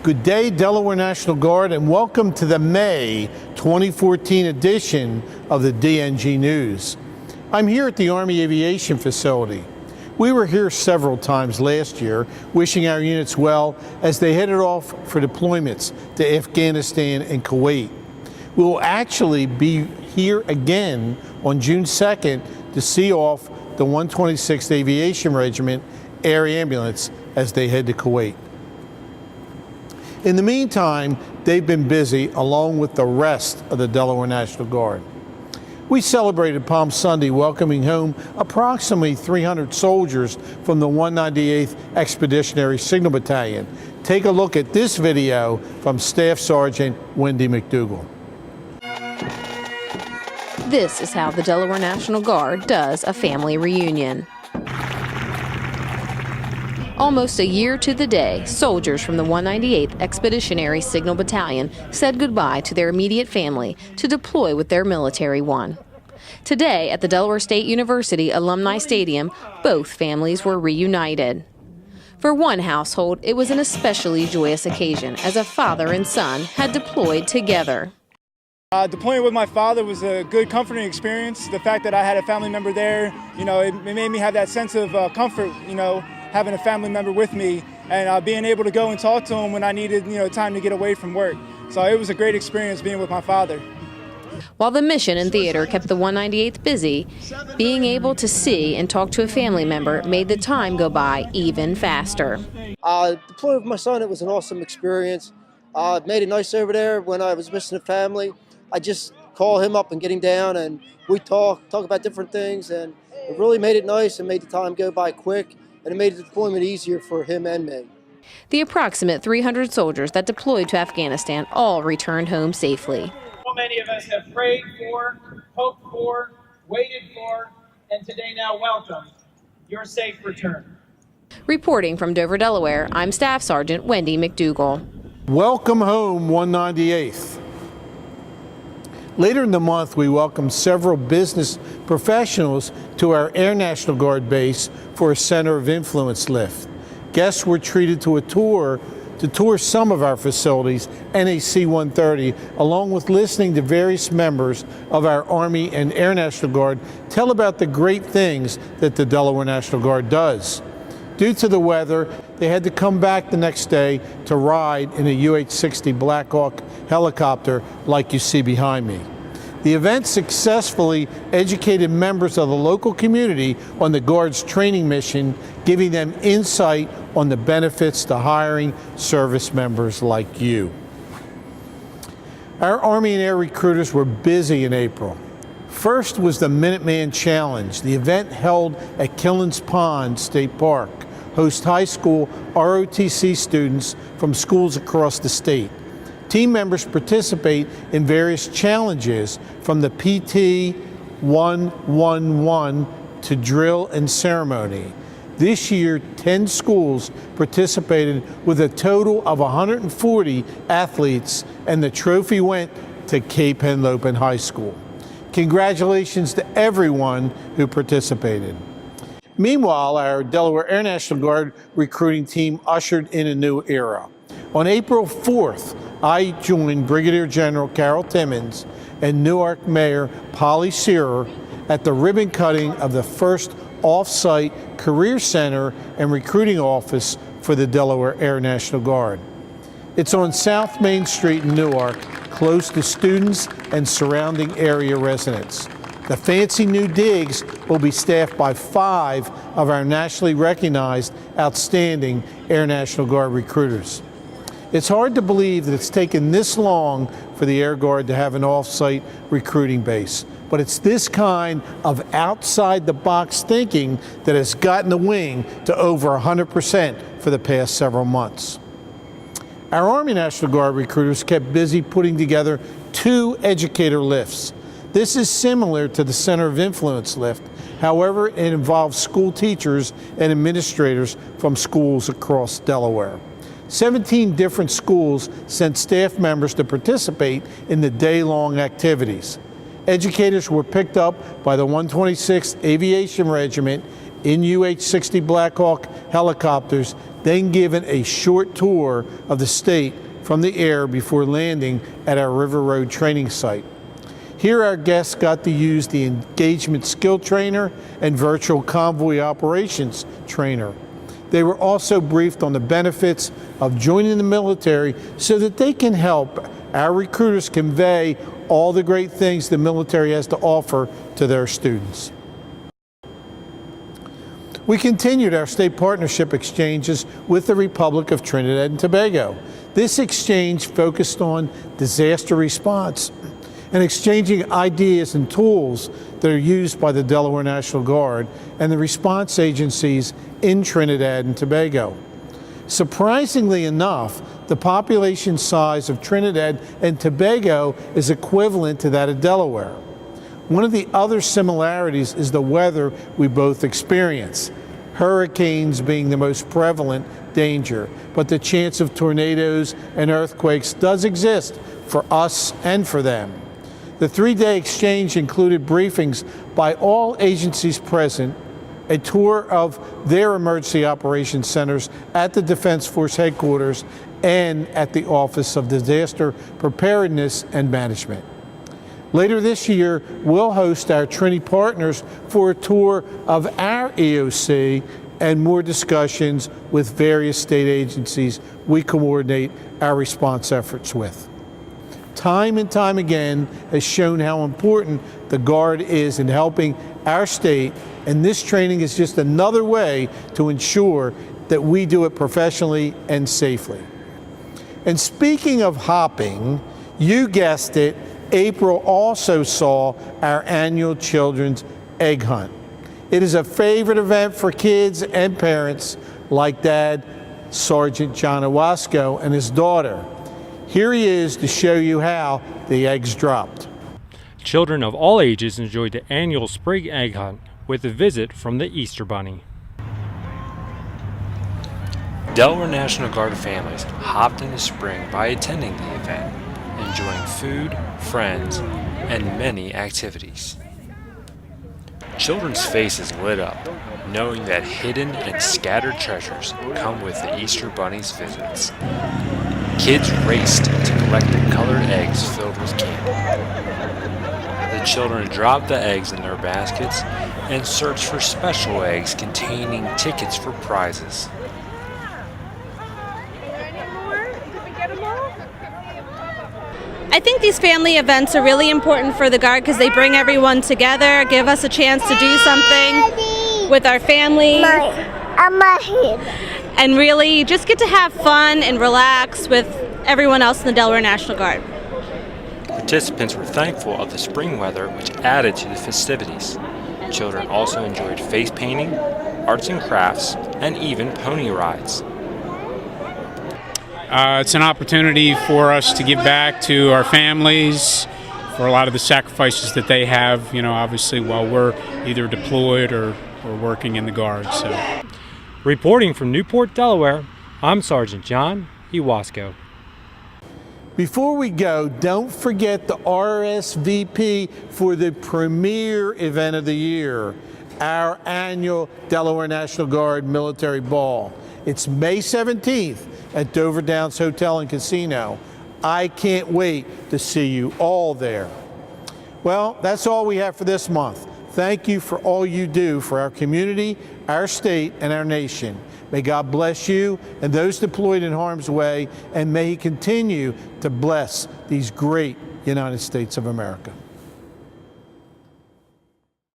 Good day, Delaware National Guard, and welcome to the May 2014 edition of the DNG News. I'm here at the Army Aviation Facility. We were here several times last year, wishing our units well as they headed off for deployments to Afghanistan and Kuwait. We will actually be here again on June 2nd to see off the 126th Aviation Regiment Air Ambulance as they head to Kuwait. In the meantime, they've been busy along with the rest of the Delaware National Guard. We celebrated Palm Sunday welcoming home approximately 300 soldiers from the 198th Expeditionary Signal Battalion. Take a look at this video from Staff Sergeant Wendy McDougall. This is how the Delaware National Guard does a family reunion. Almost a year to the day, soldiers from the 198th Expeditionary Signal Battalion said goodbye to their immediate family to deploy with their military one. Today, at the Delaware State University Alumni Stadium, both families were reunited. For one household, it was an especially joyous occasion as a father and son had deployed together. Deploying with my father was a good, comforting experience. The fact that I had a family member there, it made me have that sense of comfort, having a family member with me and being able to go and talk to him when I needed, time to get away from work. So it was a great experience being with my father. While the mission and theater kept the 198th busy, being able to see and talk to a family member made the time go by even faster. Deploying with my son, it was an awesome experience. It made it nice over there when I was missing a family. I just call him up and get him down and we talk about different things, and it really made it nice and made the time go by quick. And it made the deployment easier for him and me. The approximate 300 soldiers that deployed to Afghanistan all returned home safely. So many of us have prayed for, hoped for, waited for, and today now welcome your safe return. Reporting from Dover, Delaware, I'm Staff Sergeant Wendy McDougall. Welcome home, 198th. Later in the month, we welcomed several business professionals to our Air National Guard base for a Center of Influence lift. Guests were treated to a tour some of our facilities, NAC 130, along with listening to various members of our Army and Air National Guard tell about the great things that the Delaware National Guard does. Due to the weather, they had to come back the next day to ride in a UH-60 Black Hawk helicopter like you see behind me. The event successfully educated members of the local community on the Guard's training mission, giving them insight on the benefits to hiring service members like you. Our Army and Air recruiters were busy in April. First was the Minuteman Challenge. The event held at Killens Pond State Park host high school ROTC students from schools across the state. Team members participate in various challenges from the PT 111 to drill and ceremony. This year, 10 schools participated with a total of 140 athletes, and the trophy went to Cape Henlopen High School. Congratulations to everyone who participated. Meanwhile, our Delaware Air National Guard recruiting team ushered in a new era. On April 4th, I joined Brigadier General Carol Timmons and Newark Mayor Polly Searer at the ribbon cutting of the first Offsite Career Center and Recruiting Office for the Delaware Air National Guard. It's on South Main Street in Newark, close to students and surrounding area residents. The fancy new digs will be staffed by 5 of our nationally recognized outstanding Air National Guard recruiters. It's hard to believe that it's taken this long for the Air Guard to have an off-site recruiting base, but it's this kind of outside-the-box thinking that has gotten the wing to over 100% for the past several months. Our Army National Guard recruiters kept busy putting together 2 Educator Lifts. This is similar to the Center of Influence lift. However, it involves school teachers and administrators from schools across Delaware. 17 different schools sent staff members to participate in the day-long activities. Educators were picked up by the 126th Aviation Regiment in UH-60 Black Hawk helicopters, then given a short tour of the state from the air before landing at our River Road training site. Here our guests got to use the engagement skill trainer and virtual convoy operations trainer. They were also briefed on the benefits of joining the military so that they can help our recruiters convey all the great things the military has to offer to their students. We continued our state partnership exchanges with the Republic of Trinidad and Tobago. This exchange focused on disaster response and exchanging ideas and tools that are used by the Delaware National Guard and the response agencies in Trinidad and Tobago. Surprisingly enough, the population size of Trinidad and Tobago is equivalent to that of Delaware. One of the other similarities is the weather we both experience, hurricanes being the most prevalent danger, but the chance of tornadoes and earthquakes does exist for us and for them. The three-day exchange included briefings by all agencies present, a tour of their emergency operations centers at the Defense Force headquarters and at the Office of Disaster Preparedness and Management. Later this year, we'll host our Trinity partners for a tour of our EOC and more discussions with various state agencies we coordinate our response efforts with. Time and time again has shown how important the Guard is in helping our state, and this training is just another way to ensure that we do it professionally and safely. And speaking of hopping, you guessed it, April also saw our annual children's egg hunt. It is a favorite event for kids and parents like Dad, Sergeant John Owasco, and his daughter. Here he is to show you how the eggs dropped. Children of all ages enjoyed the annual spring egg hunt with a visit from the Easter Bunny. Delaware National Guard families hopped into spring by attending the event, enjoying food, friends, and many activities. Children's faces lit up, knowing that hidden and scattered treasures come with the Easter Bunny's visits. Kids raced to collect the colored eggs filled with candy. The children dropped the eggs in their baskets and searched for special eggs containing tickets for prizes. I think these family events are really important for the Guard because they bring everyone together, give us a chance to do something with our family, and really just get to have fun and relax with everyone else in the Delaware National Guard. Participants were thankful of the spring weather, which added to the festivities. Children also enjoyed face painting, arts and crafts, and even pony rides. It's an opportunity for us to give back to our families for a lot of the sacrifices that they have, obviously while we're either deployed or working in the Guard. So, reporting from Newport, Delaware, I'm Sergeant John Owasco. Before we go, don't forget the RSVP for the premier event of the year, our annual Delaware National Guard Military Ball. It's May 17th at Dover Downs Hotel and Casino. I can't wait to see you all there. Well, that's all we have for this month. Thank you for all you do for our community, our state, and our nation. May God bless you and those deployed in harm's way, and may He continue to bless these great United States of America.